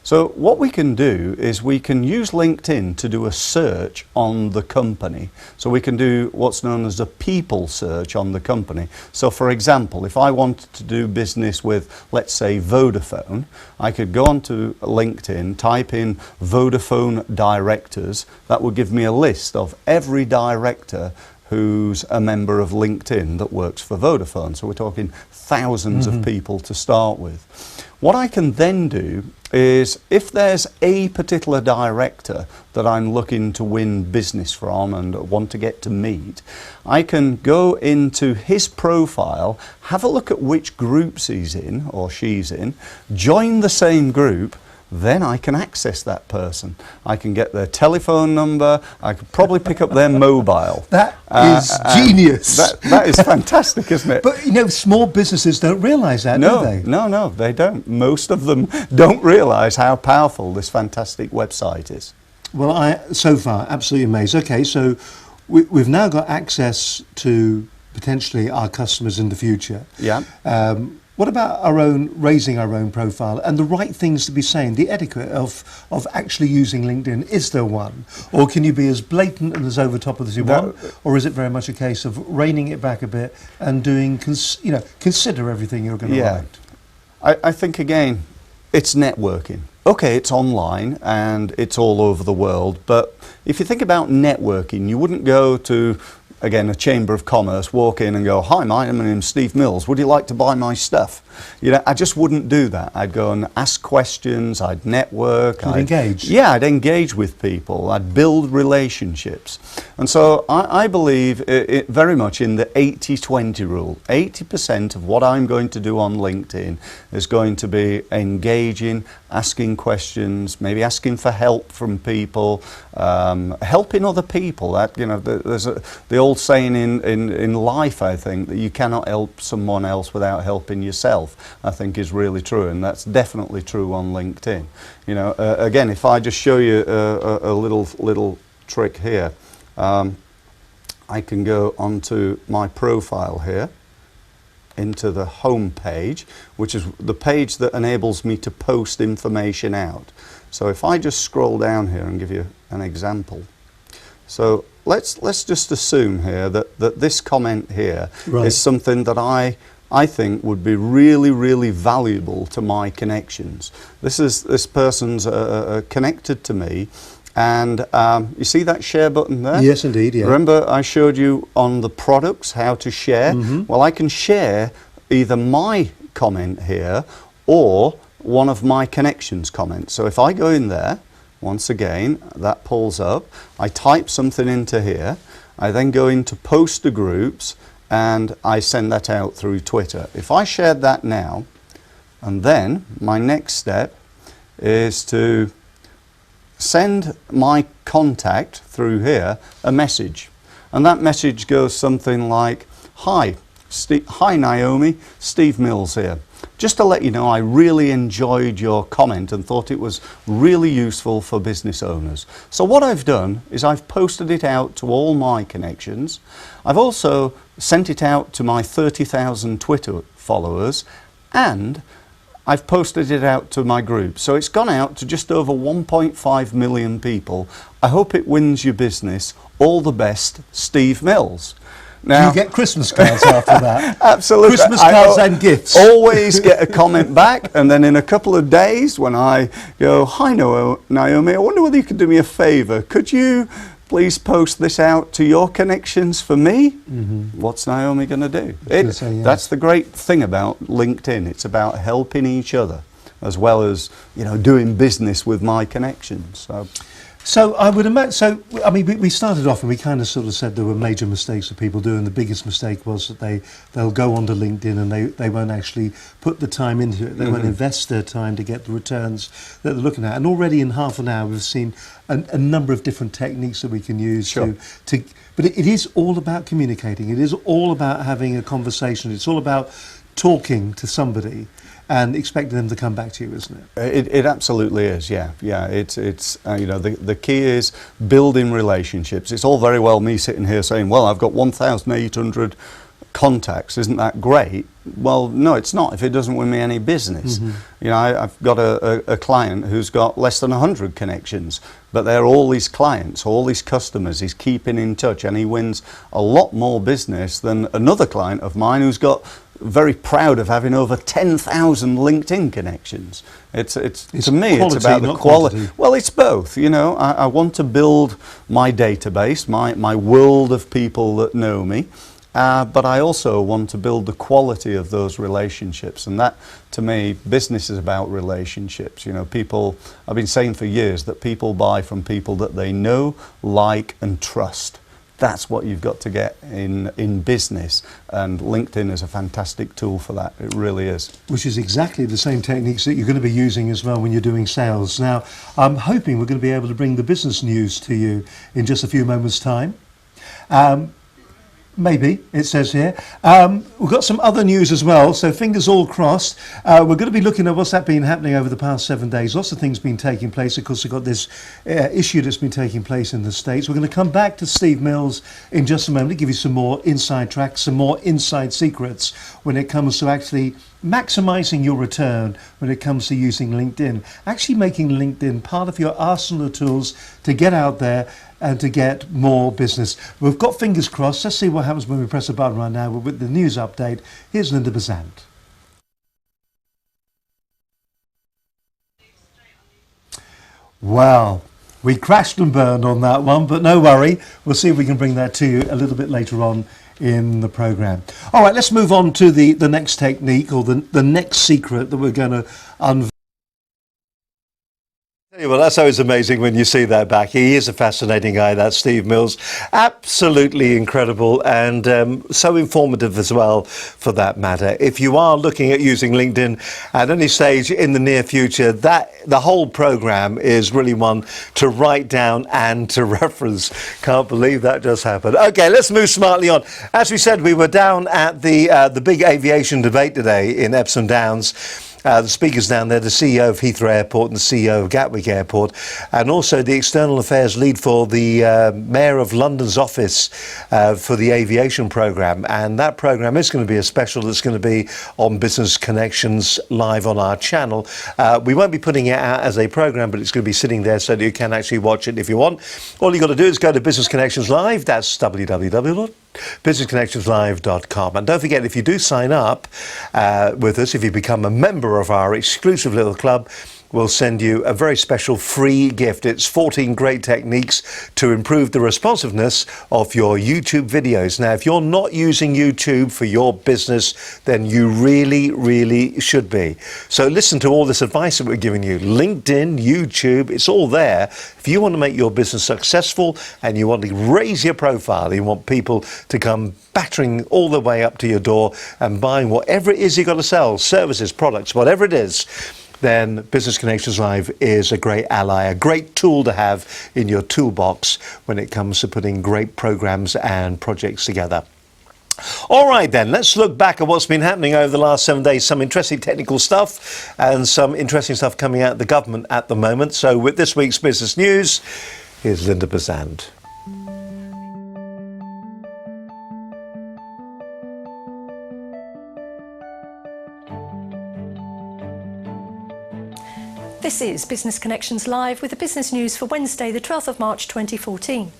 So what we can do is we can use LinkedIn to do a search on the company. So we can do what's known as a people search on the company. So for example, if I wanted to do business with, let's say, Vodafone, I could go onto LinkedIn, type in Vodafone directors. That would give me a list of every director who's a member of LinkedIn that works for Vodafone. So we're talking thousands of people to start with. What I can then do is, if there's a particular director that I'm looking to win business from and want to get to meet, I can go into his profile, have a look at which groups he's in or she's in, join the same group, then I can access that person. I can get their telephone number, I could probably pick up their mobile. That is genius. That is fantastic, isn't it? But you know, small businesses don't realise that, do they? No, they don't. Most of them don't realise how powerful this fantastic website is. Well, so far, absolutely amazed. Okay, so we've now got access to potentially our customers in the future. Yeah. What about raising our own profile and the right things to be saying, the etiquette of actually using LinkedIn? Is there one? Or can you be as blatant and as over top of as you want? Or is it very much a case of reining it back a bit and doing, consider everything you're going to write? I think, again, it's networking. Okay, it's online and it's all over the world, but if you think about networking, you wouldn't go to, again, a chamber of commerce, walk in and go, "Hi, my name's Steve Mills, would you like to buy my stuff?" I just wouldn't do that. I'd go and ask questions, I'd network. You'd engage? Yeah, I'd engage with people, I'd build relationships. And so I believe very much in the 80-20 rule. 80% of what I'm going to do on LinkedIn is going to be engaging, asking questions, maybe asking for help from people, helping other people. There's the old saying in life, I think, that you cannot help someone else without helping yourself, I think is really true, and that's definitely true on LinkedIn. Again, if I just show you a little trick here, I can go onto my profile here, into the home page, which is the page that enables me to post information out. So if I just scroll down here and give you an example. So let's just assume here that this comment here is something that I think would be really, really valuable to my connections. This person's connected to me, and you see that share button there? Yes, indeed, yeah. Remember I showed you on the products how to share? Well, I can share either my comment here or one of my connections comments. So if I go in there, once again, that pulls up, I type something into here, I then go into post to groups, and I send that out through Twitter. If I shared that now, and then my next step is to send my contact through here a message. And that message goes something like, "Hi Naomi, Steve Mills here. Just to let you know, I really enjoyed your comment and thought it was really useful for business owners." So what I've done is I've posted it out to all my connections. I've also sent it out to my 30,000 Twitter followers, and I've posted it out to my group. So it's gone out to just over 1.5 million people. I hope it wins your business. All the best, Steve Mills. Now, you get Christmas cards after that. Absolutely. Christmas cards and gifts. Always get a comment back, and then in a couple of days when I go, "Hi Naomi, I wonder whether you could do me a favour. Could you please post this out to your connections for me?" What's Naomi going to do? That's the great thing about LinkedIn. It's about helping each other as well as doing business with my connections. So I would imagine. I mean, we started off and we kind of sort of said there were major mistakes that people do, and the biggest mistake was that they'll go onto LinkedIn and they won't actually put the time into it. They won't invest their time to get the returns that they're looking at. And already in half an hour, we've seen a number of different techniques that we can use to. But it is all about communicating. It is all about having a conversation. It's all about talking to somebody and expecting them to come back to you, isn't it? It absolutely is, yeah. It's the key is building relationships. It's all very well me sitting here saying, "Well, I've got 1,800 contacts, isn't that great? Well, no, it's not if it doesn't win me any business. You know, I've got a client who's got less than 100 connections, but they're all these clients, all these customers. He's keeping in touch, and he wins a lot more business than another client of mine who's got very proud of having over 10,000 LinkedIn connections. It's to me, quality, it's about the not quality. quantity. Well, it's both. You know, I want to build my database, my world of people that know me. But I also want to build the quality of those relationships, and that, to me, business is about relationships. You know, people, I've been saying for years that people buy from people that they know, like, and trust. That's what you've got to get in business, and LinkedIn is a fantastic tool for that. It really is. Which is exactly the same techniques that you're going to be using as well when you're doing sales. Now, I'm hoping we're going to be able to bring the business news to you in just a few moments' time. Maybe, it says here. We've got some other news as well, so fingers all crossed. We're going to be looking at what's been happening over the past 7 days. Lots of things been taking place. Of course, we've got this issue that's been taking place in the States. We're going to come back to Steve Mills in just a moment to give you some more inside tracks, some more inside secrets when it comes to actually maximising your return when it comes to using LinkedIn. Actually making LinkedIn part of your arsenal of tools to get out there and to get more business. We've got fingers crossed. Let's see what happens when we press a button right now with the news update. Here's Linda Bazant. Well, we crashed and burned on that one, but no worry. We'll see if we can bring that to you a little bit later on in the programme. All right, let's move on to the next technique, or the next secret that we're going to unveil. Well, that's always amazing when you see that back. He is a fascinating guy, that Steve Mills. Absolutely incredible, and so informative as well, for that matter. If you are looking at using LinkedIn at any stage in the near future, the whole program is really one to write down and to reference. Can't believe that just happened. Okay, let's move smartly on. As we said, we were down at the big aviation debate today in Epsom Downs. The speakers down there, the CEO of Heathrow Airport and the CEO of Gatwick Airport, and also the external affairs lead for the Mayor of London's office for the aviation programme. And that programme is going to be a special that's going to be on Business Connections live on our channel. We won't be putting it out as a programme, but it's going to be sitting there so that you can actually watch it if you want. All you've got to do is go to Business Connections Live. That's www.businessconnectionslive.com. And don't forget, if you do sign up with us, if you become a member of our exclusive little club, we'll send you a very special free gift. It's 14 great techniques to improve the responsiveness of your YouTube videos. Now, if you're not using YouTube for your business, then you really, really should be. So listen to all this advice that we're giving you. LinkedIn, YouTube, it's all there. If you want to make your business successful and you want to raise your profile, you want people to come battering all the way up to your door and buying whatever it is you've got to sell, services, products, whatever it is, then Business Connections Live is a great ally, a great tool to have in your toolbox when it comes to putting great programs and projects together. All right then, let's look back at what's been happening over the last 7 days. Some interesting technical stuff and some interesting stuff coming out of the government at the moment. So with this week's business news, here's Linda Bazant. This is Business Connections Live with the business news for Wednesday, the 12th of March 2014.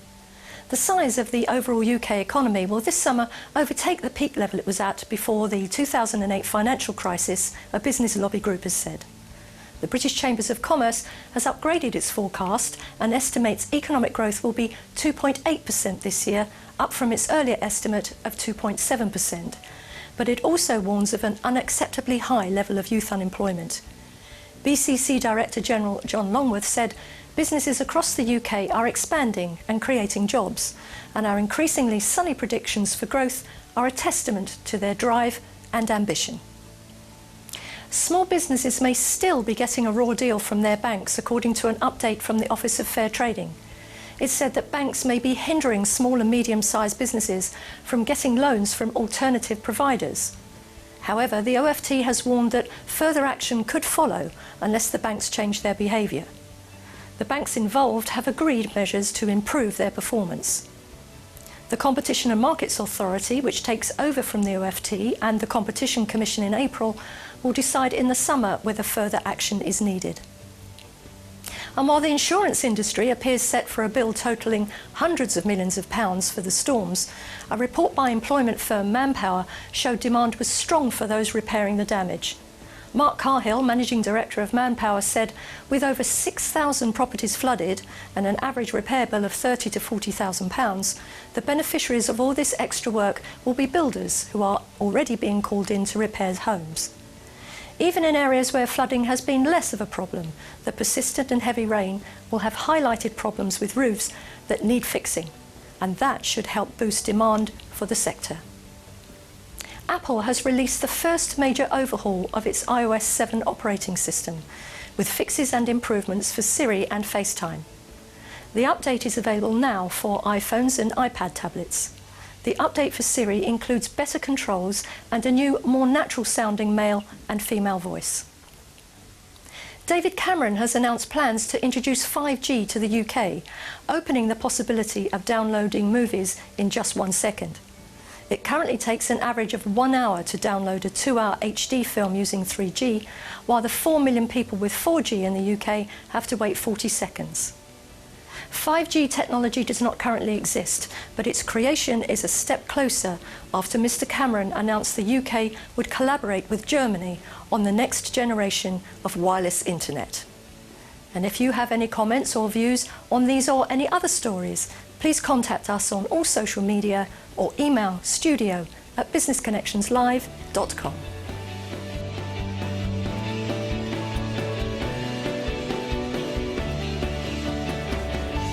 The size of the overall UK economy will this summer overtake the peak level it was at before the 2008 financial crisis, a business lobby group has said. The British Chambers of Commerce has upgraded its forecast and estimates economic growth will be 2.8% this year, up from its earlier estimate of 2.7%. But it also warns of an unacceptably high level of youth unemployment. BCC Director General John Longworth said businesses across the UK are expanding and creating jobs, and our increasingly sunny predictions for growth are a testament to their drive and ambition. Small businesses may still be getting a raw deal from their banks, according to an update from the Office of Fair Trading. It said that banks may be hindering small and medium-sized businesses from getting loans from alternative providers. However, the OFT has warned that further action could follow unless the banks change their behaviour. The banks involved have agreed measures to improve their performance. The Competition and Markets Authority, which takes over from the OFT, and the Competition Commission in April will decide in the summer whether further action is needed. And while the insurance industry appears set for a bill totalling hundreds of millions of pounds for the storms, a report by employment firm Manpower showed demand was strong for those repairing the damage. Mark Carhill, Managing Director of Manpower, said with over 6,000 properties flooded and an average repair bill of £30,000 to £40,000, the beneficiaries of all this extra work will be builders who are already being called in to repair homes. Even in areas where flooding has been less of a problem, the persistent and heavy rain will have highlighted problems with roofs that need fixing, and that should help boost demand for the sector. Apple has released the first major overhaul of its iOS 7 operating system, with fixes and improvements for Siri and FaceTime. The update is available now for iPhones and iPad tablets. The update for Siri includes better controls and a new, more natural-sounding male and female voice. David Cameron has announced plans to introduce 5G to the UK, opening the possibility of downloading movies in just 1 second. It currently takes an average of 1 hour to download a 2-hour HD film using 3G, while the 4 million people with 4G in the UK have to wait 40 seconds. 5G technology does not currently exist, but its creation is a step closer after Mr. Cameron announced the UK would collaborate with Germany on the next generation of wireless internet. And if you have any comments or views on these or any other stories, please contact us on all social media or email studio@businessconnectionslive.com.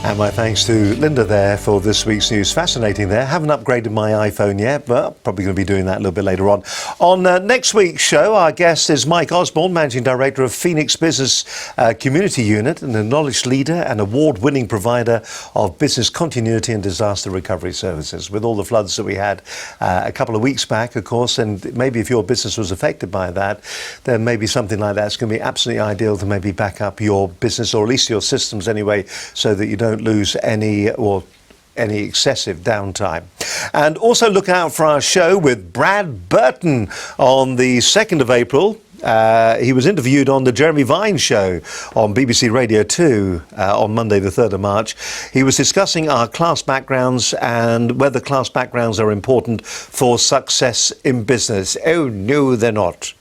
And my thanks to Linda there for this week's news. Fascinating there. Haven't upgraded my iPhone yet, but probably going to be doing that a little bit later on. On next week's show, our guest is Mike Osborne, Managing Director of Phoenix Business Community Unit, an acknowledged leader and award-winning provider of business continuity and disaster recovery services. With all the floods that we had a couple of weeks back, of course, and maybe if your business was affected by that, then maybe something like that's going to be absolutely ideal to maybe back up your business, or at least your systems anyway, so that you don't lose any excessive downtime. And also look out for our show with Brad Burton on the 2nd of April. He was interviewed on the Jeremy Vine show on BBC Radio 2 on Monday the 3rd of March. He was discussing our class backgrounds and whether class backgrounds are important for success in business. Oh no, they're not.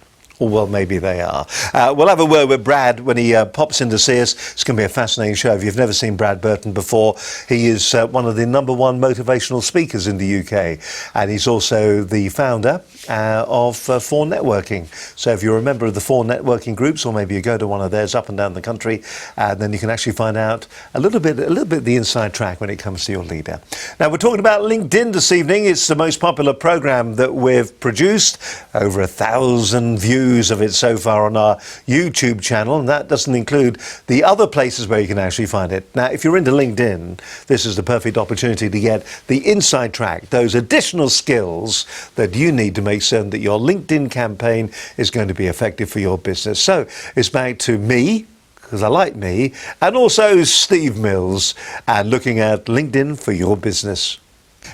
Or well, maybe they are. We'll have a word with Brad when he pops in to see us. It's going to be a fascinating show. If you've never seen Brad Burton before, he is one of the #1 motivational speakers in the UK. And he's also the founder of 4 Networking. So if you're a member of the 4 networking groups, or maybe you go to one of theirs up and down the country, then you can actually find out a little bit the inside track when it comes to your leader. Now, we're talking about LinkedIn this evening. It's the most popular program that we've produced. Over 1,000 views of it so far on our YouTube channel, and that doesn't include the other places where you can actually find it. Now, if you're into LinkedIn, this is the perfect opportunity to get the inside track, those additional skills that you need to make certain that your LinkedIn campaign is going to be effective for your business. So it's back to me, because I like me, and also Steve Mills, and looking at LinkedIn for your business.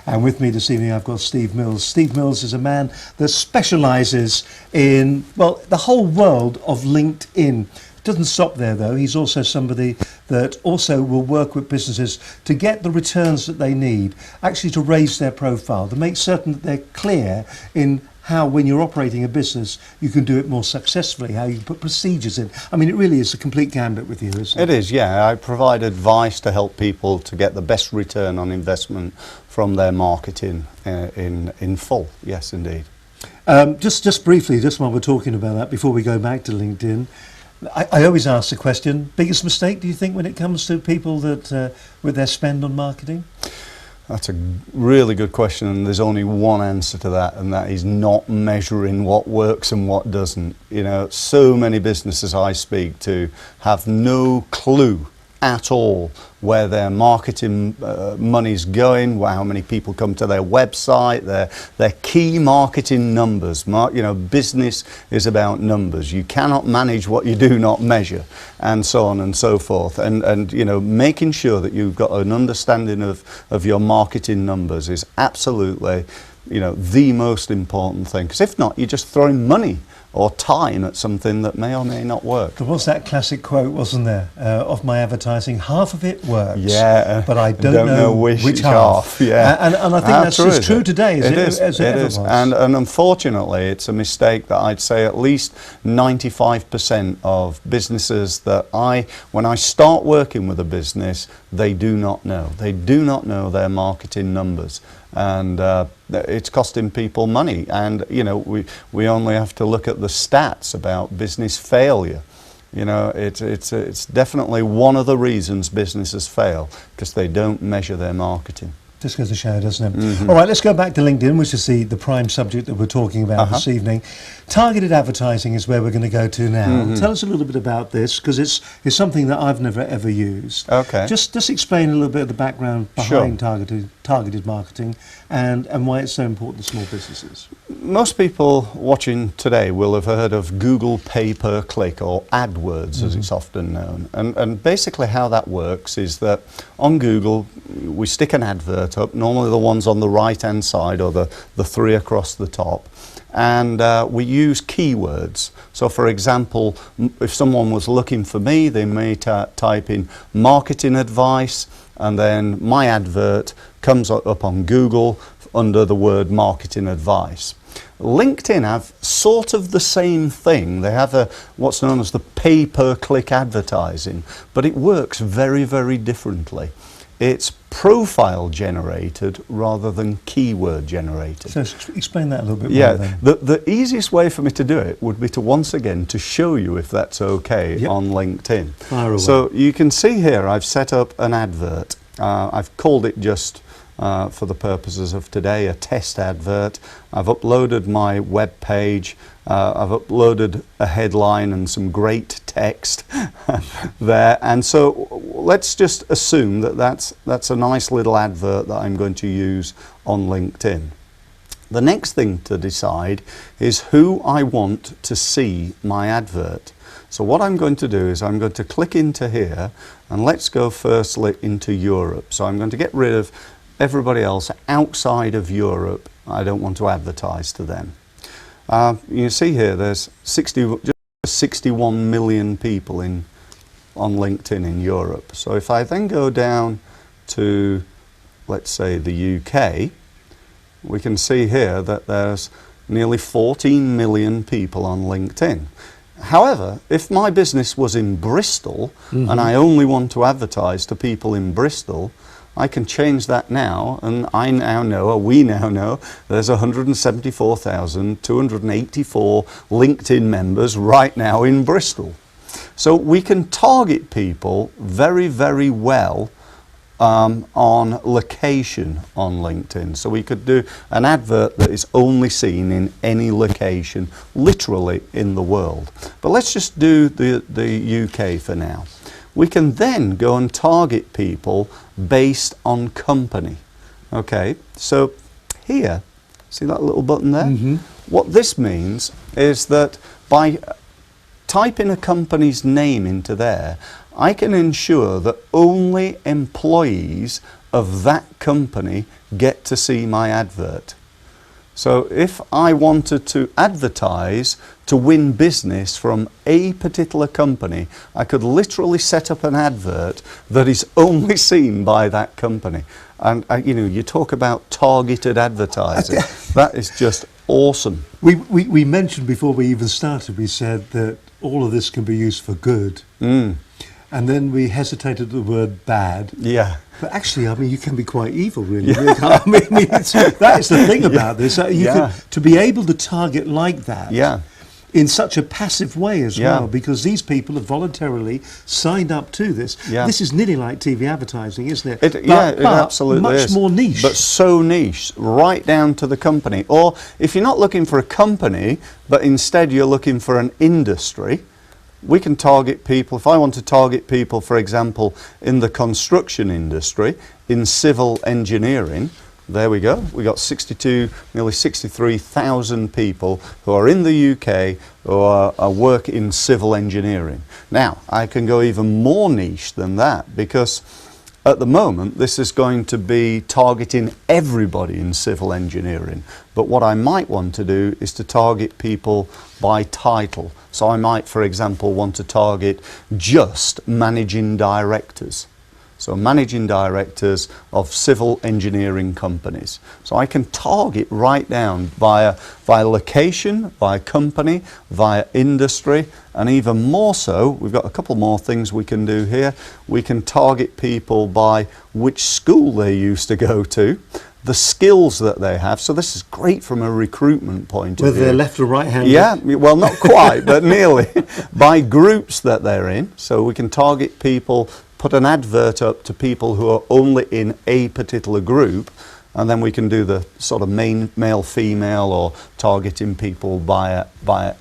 And with me this evening, I've got Steve Mills. Steve Mills is a man that specialises in, well, the whole world of LinkedIn. Doesn't stop there, though. He's also somebody that also will work with businesses to get the returns that they need, actually to raise their profile, to make certain that they're clear in how, when you're operating a business, you can do it more successfully, how you put procedures in. I mean, it really is a complete gambit with you, isn't it? It is, yeah. I provide advice to help people to get the best return on investment from their marketing in full. Yes, indeed. Just briefly, just while we're talking about that, before we go back to LinkedIn, I always ask the question, biggest mistake, do you think, when it comes to people that with their spend on marketing? That's a really good question, and there's only one answer to that, and that is not measuring what works and what doesn't. You know, so many businesses I speak to have no clue at all where their marketing money's going, how many people come to their website, their key marketing numbers. Business is about numbers. You cannot manage what you do not measure, and so on and so forth. And making sure that you've got an understanding of your marketing numbers is absolutely, the most important thing. Because if not, you're just throwing money or time at something that may or may not work. There was that classic quote, wasn't there, of my advertising, half of it works, but I don't know which half. Yeah. And I think that's as true today as it ever was. And unfortunately, it's a mistake that I'd say at least 95% of businesses that when I start working with a business, they do not know. They do not know their marketing numbers. And it's costing people money, and we only have to look at the stats about business failure. It's definitely one of the reasons businesses fail, because they don't measure their marketing. Just goes to show, doesn't it? All right, let's go back to LinkedIn, which is the prime subject that we're talking about this evening. Targeted advertising is where we're going to go to now. Tell us a little bit about this, because it's something that I've never ever used. Okay. Just explain a little bit of the background behind targeted marketing and why it's so important to small businesses. Most people watching today will have heard of Google pay-per-click, or AdWords as it's often known. And basically how that works is that on Google we stick an advert up, normally the ones on the right hand side or the three across the top, and we use keywords. So for example, if someone was looking for me, they may type in marketing advice, and then my advert comes up on Google under the word marketing advice. LinkedIn have sort of the same thing. They have what's known as the pay-per-click advertising, but it works very, very differently. It's profile generated rather than keyword generated. So explain that a little bit more then. The easiest way for me to do it would be to once again to show you, if that's okay, on LinkedIn. Fire away. So you can see here I've set up an advert. I've called it just for the purposes of today a test advert. I've uploaded my web page. I've uploaded a headline and some great text there, and so let's just assume that that's a nice little advert that I'm going to use on LinkedIn. The next thing to decide is who I want to see my advert. So what I'm going to do is I'm going to click into here, and let's go firstly into Europe. So I'm going to get rid of everybody else outside of Europe. I don't want to advertise to them. You see here there's just 61 million people on LinkedIn in Europe. So if I then go down to, let's say, the UK, we can see here that there's nearly 14 million people on LinkedIn. However, if my business was in Bristol and I only want to advertise to people in Bristol, I can change that now, and I now know, or we now know, there's 174,284 LinkedIn members right now in Bristol. So we can target people very, very well on location on LinkedIn. So we could do an advert that is only seen in any location, literally in the world. But let's just do the UK for now. We can then go and target people based on company. Okay, so here, see that little button there? What this means is that by typing a company's name into there, I can ensure that only employees of that company get to see my advert. So if I wanted to advertise to win business from a particular company, I could literally set up an advert that is only seen by that company. And you talk about targeted advertising. That is just awesome. We mentioned before we even started, we said that all of this can be used for good. And then we hesitated at the word bad. Yeah. But actually, I mean, you can be quite evil, really. I mean, that is the thing about this. To be able to target like that in such a passive way as well, because these people have voluntarily signed up to this. This is nearly like TV advertising, isn't it? It absolutely much is. more niche. But so niche, right down to the company. Or if you're not looking for a company, but instead you're looking for an industry, we can target people. If I want to target people, for example, in the construction industry, in civil engineering, there we go. We got nearly 63,000 people who are in the UK who are work in civil engineering. Now, I can go even more niche than that, because at the moment, this is going to be targeting everybody in civil engineering. But what I might want to do is to target people by title. So I might, for example, want to target just managing directors. So managing directors of civil engineering companies. So I can target right down via location, via company, via industry, and even more so, we've got a couple more things we can do here. We can target people by which school they used to go to, the skills that they have. So this is great from a recruitment point of view. Whether they're left or right-handed? Yeah, well, not quite, but nearly. By groups that they're in. So we can target people, put an advert up to people who are only in a particular group, and then we can do the sort of male, female, or targeting people by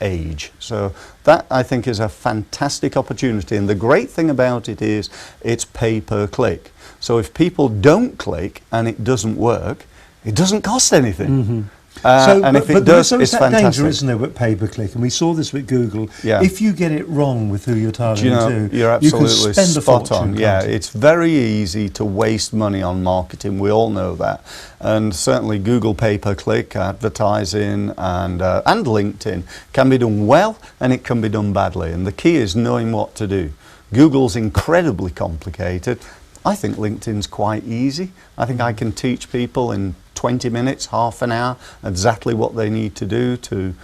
age. So that, I think, is a fantastic opportunity. And the great thing about it is it's pay per click. So if people don't click and it doesn't work, it doesn't cost anything. Mm-hmm. And if it does, it's that fantastic. danger, isn't there, with pay-per-click? And we saw this with Google. Yeah. If you get it wrong with who you're targeting to, you're you can absolutely spend a spot fortune. on. Yeah, can't you? it's very easy to waste money on marketing. We all know that. And certainly Google pay-per-click, advertising, and LinkedIn can be done well, and it can be done badly. And the key is knowing what to do. Google's incredibly complicated. I think LinkedIn's quite easy. I think I can teach people in 20 minutes, half an hour, exactly what they need to do to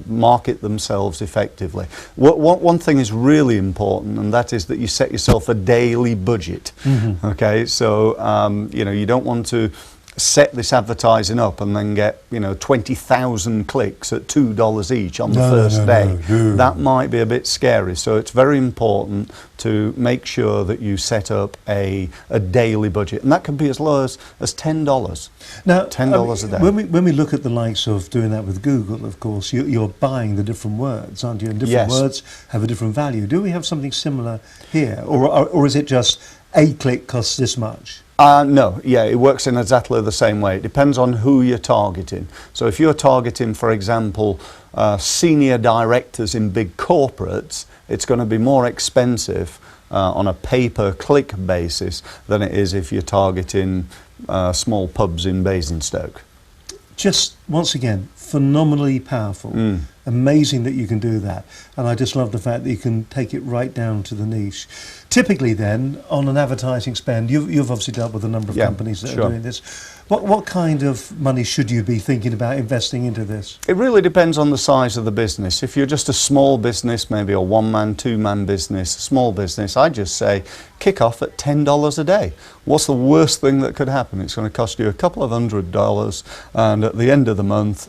market themselves effectively. One thing is really important, and that is that you set yourself a daily budget. Mm-hmm. Okay, so you don't want to set this advertising up and then get 20,000 clicks at $2 each on the first day. No. That might be a bit scary. So it's very important to make sure that you set up a daily budget, and that can be as low as $10. Now, $10 a day. When we look at the likes of doing that with Google, of course, you're buying the different words, aren't you? And different words have a different value. Do we have something similar here, or is it just a click costs this much? No, yeah, it works in exactly the same way. It depends on who you're targeting. So if you're targeting, for example, senior directors in big corporates, it's going to be more expensive on a pay-per-click basis than it is if you're targeting small pubs in Basingstoke. Just, once again, phenomenally powerful. Amazing that you can do that. And I just love the fact that you can take it right down to the niche. Typically then, on an advertising spend, you've obviously dealt with a number of companies that are doing this. What kind of money should you be thinking about investing into this? It really depends on the size of the business. If you're just a small business, maybe a one-man, two-man business, a small business, I just say kick off at $10 a day. What's the worst thing that could happen? It's going to cost you a couple of $100, and at the end of the month,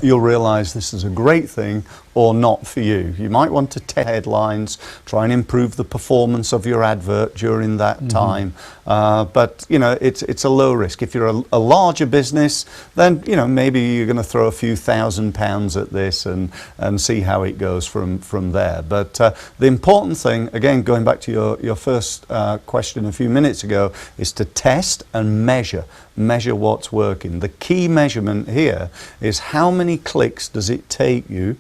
you'll realise this is a great thing or not for you. You might want to test headlines, try and improve the performance of your advert during that time. But it's a low risk. If you're a larger business, then maybe you're going to throw a few £1,000s at this and see how it goes from there. But the important thing, again, going back to your first question a few minutes ago, is to test and measure what's working. The key measurement here is how many clicks does it take you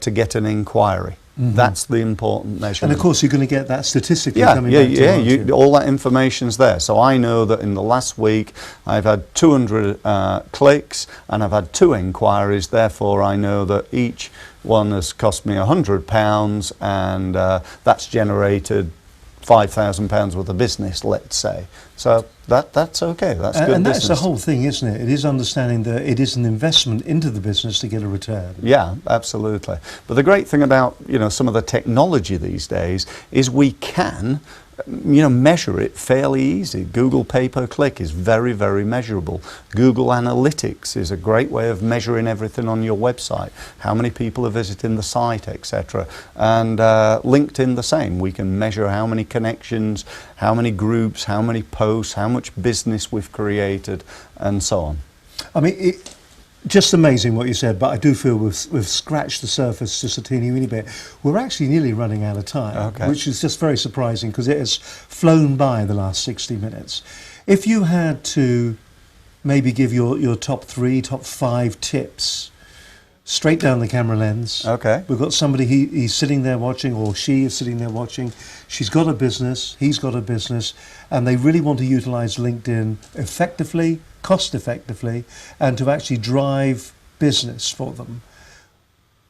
to get an inquiry. That's the important measurement. And of course you're going to get that statistically coming back to you. All that information's there. So I know that in the last week I've had 200 clicks and I've had 2 inquiries, therefore I know that each one has cost me £100 and that's generated £5,000 worth of business, let's say. So that's okay. That's good and that's business. the whole thing, isn't it? It is understanding that it is an investment into the business to get a return. Yeah, absolutely. But the great thing about some of the technology these days is we can measure it fairly easy. Google pay-per-click is very, very measurable. Google Analytics is a great way of measuring everything on your website, how many people are visiting the site, etc. And LinkedIn the same. We can measure how many connections, how many groups, how many posts, how much business we've created, and so on. I mean, Just amazing what you said, but I do feel we've scratched the surface just a teeny weeny bit. We're actually nearly running out of time, which is just very surprising because it has flown by the last 60 minutes. If you had to maybe give your top 3, top 5 tips, straight down the camera lens. Okay. We've got somebody, he's sitting there watching, or she is sitting there watching. She's got a business, he's got a business, and they really want to utilise LinkedIn effectively, cost effectively, and to actually drive business for them.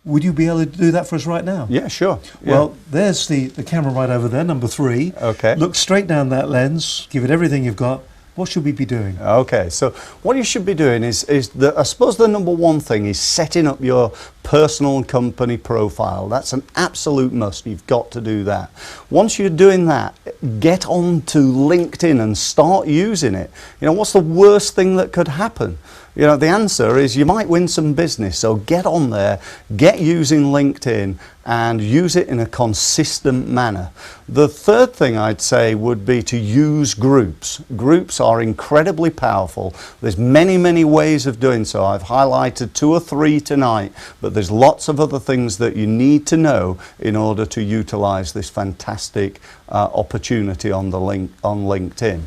Would you be able to do that for us right now? Yeah, sure. Well, there's the camera right over there, number 3. Okay. Look straight down that lens, give it everything you've got. What should we be doing? Okay, so what you should be doing is I suppose the number one thing is setting up your personal and company profile. That's an absolute must. You've got to do that. Once you're doing that, get on to LinkedIn and start using it. You know, what's the worst thing that could happen? You know, the answer is you might win some business. So get on there, get using LinkedIn and use it in a consistent manner. The third thing I'd say would be to use groups. Groups are incredibly powerful. There's many, many ways of doing so. I've highlighted 2 or 3 tonight, but there's lots of other things that you need to know in order to utilize this fantastic opportunity on LinkedIn.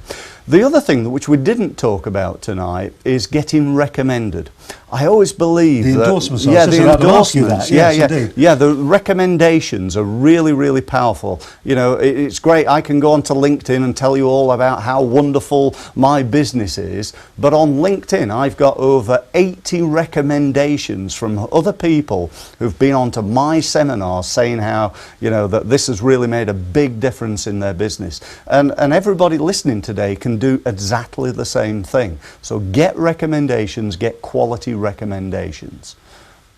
The other thing which we didn't talk about tonight is getting recommended. I always believe the that, endorsements. yeah, the endorsements. Indeed. Yeah, the recommendations are really, really powerful. You know, it's great. I can go onto LinkedIn and tell you all about how wonderful my business is, but on LinkedIn, I've got over 80 recommendations from other people who've been onto my seminars saying how, you know, that this has really made a big difference in their business. And everybody listening today can do exactly the same thing. So get recommendations, get quality recommendations.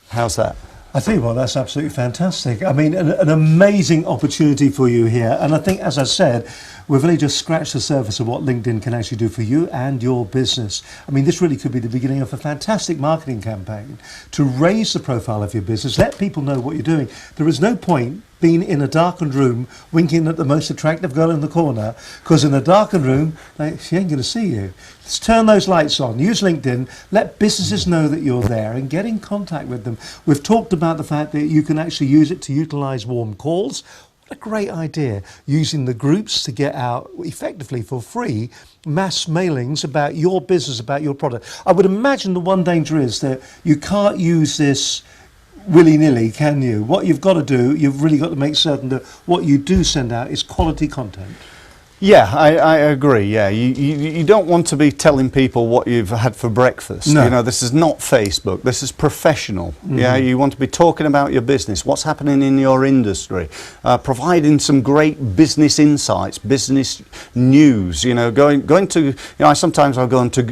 How's that? I tell you what, that's absolutely fantastic. I mean, an amazing opportunity for you here. And I think, as I said, we've only just scratched the surface of what LinkedIn can actually do for you and your business. I mean, this really could be the beginning of a fantastic marketing campaign to raise the profile of your business, let people know what you're doing. There is no point being in a darkened room winking at the most attractive girl in the corner, because in a darkened room, she ain't going to see you. Let's turn those lights on, use LinkedIn, let businesses know that you're there and get in contact with them. We've talked about the fact that you can actually use it to utilize warm calls. What a great idea, using the groups to get out effectively for free mass mailings about your business, about your product. I would imagine the one danger is that you can't use this willy-nilly, can you? What you've got to do, you've really got to make certain that what you do send out is quality content. Yeah, I agree. Yeah, you don't want to be telling people what you've had for breakfast. No. You know, this is not Facebook. This is professional. Mm-hmm. Yeah, you want to be talking about your business, what's happening in your industry, providing some great business insights, business news. You know, going to, you know, sometimes I'll go into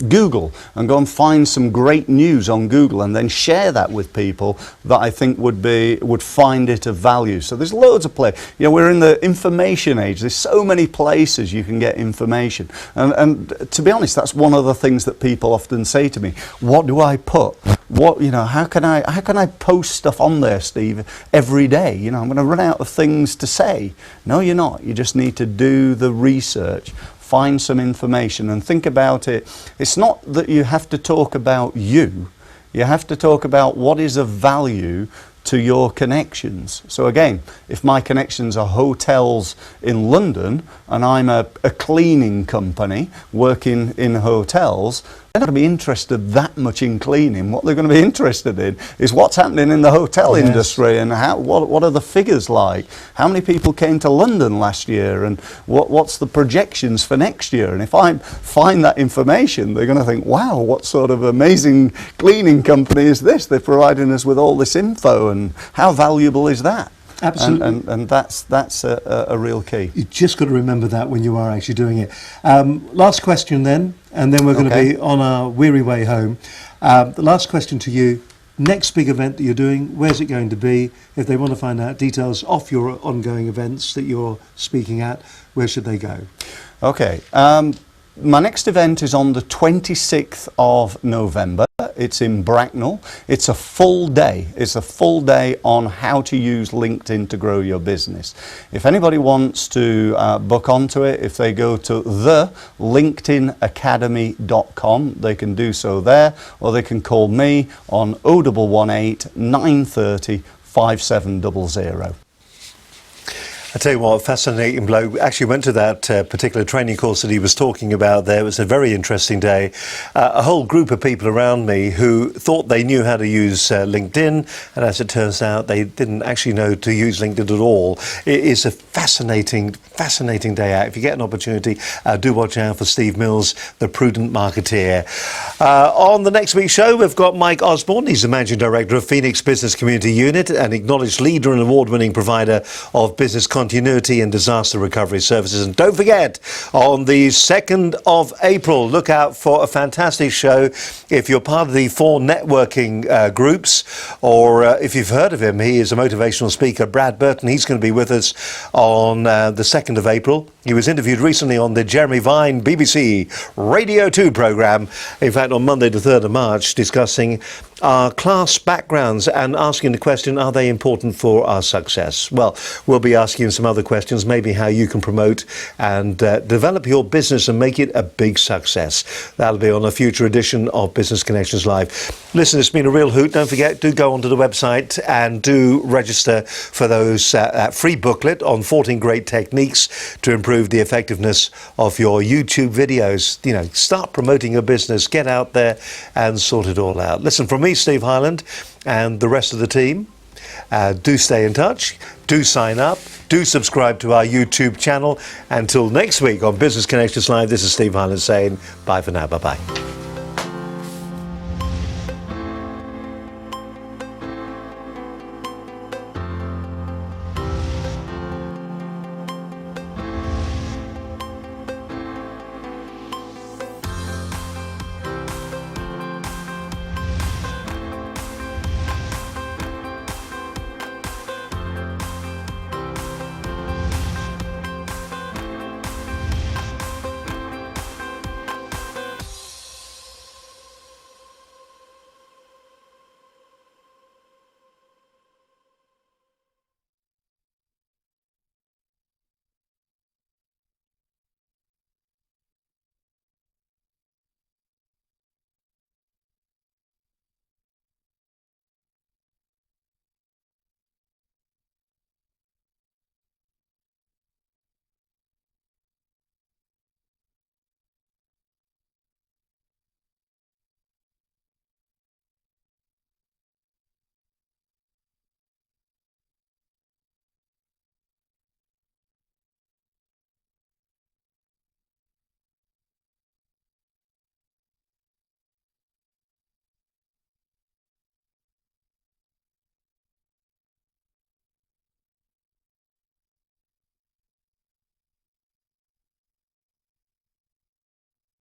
Google and go and find some great news on Google and then share that with people that I think would find it of value. So there's loads of play. You know, we're in the information age. There's so many places you can get information, and to be honest, that's one of the things that people often say to me. What do I put? What, you know? How can I post stuff on there, Steve, every day? You know, I'm going to run out of things to say. No, you're not. You just need to do the research, find some information, and think about it. It's not that you have to talk about you. You have to talk about what is of value to your connections. So again, if my connections are hotels in London and I'm a cleaning company working in hotels, they're not going to be interested that much in cleaning. What they're going to be interested in is what's happening in the hotel industry and what are the figures like? How many people came to London last year and what's the projections for next year? And if I find that information, they're going to think, wow, what sort of amazing cleaning company is this? They're providing us with all this info, and how valuable is that? Absolutely. And that's a real key. You just got to remember that when you are actually doing it. Last question then, and then we're going to be on our weary way home. The last question to you, next big event that you're doing, where's it going to be? If they want to find out details of your ongoing events that you're speaking at, where should they go? Okay. My next event is on the 26th of November It's in Bracknell. It's a full day. It's a full day on how to use LinkedIn to grow your business. If anybody wants to book onto it, if they go to thelinkedinacademy.com, they can do so there, or they can call me on 0118 930 5700. I tell you what, fascinating bloke. Actually went to that particular training course that he was talking about there. It was a very interesting day. A whole group of people around me who thought they knew how to use LinkedIn, and as it turns out, they didn't actually know to use LinkedIn at all. It is a fascinating day out. If you get an opportunity, do watch out for Steve Mills, the prudent marketeer. On the next week's show, we've got Mike Osborne. He's the Managing Director of Phoenix Business Community Unit, an acknowledged leader and award-winning provider of business continuity and disaster recovery services. And don't forget, on the 2nd of April, look out for a fantastic show. If you're part of the 4 networking groups, or if you've heard of him, he is a motivational speaker, Brad Burton. He's going to be with us on the 2nd of April. He was interviewed recently on the Jeremy Vine BBC Radio 2 programme, in fact on Monday the 3rd of March, discussing our class backgrounds and asking the question, are they important for our success? Well, we'll be asking some other questions, maybe how you can promote and develop your business and make it a big success. That'll be on a future edition of Business Connections Live. Listen, it's been a real hoot. Don't forget, do go onto the website and do register for those free booklet on 14 great techniques to improve the effectiveness of your YouTube videos. You know, start promoting your business, get out there and sort it all out. Listen, from me, Steve Highland, and the rest of the team, do stay in touch, do sign up, do subscribe to our YouTube channel. Until next week on Business Connections Live, this is Steve Highland saying bye for now. Bye-bye.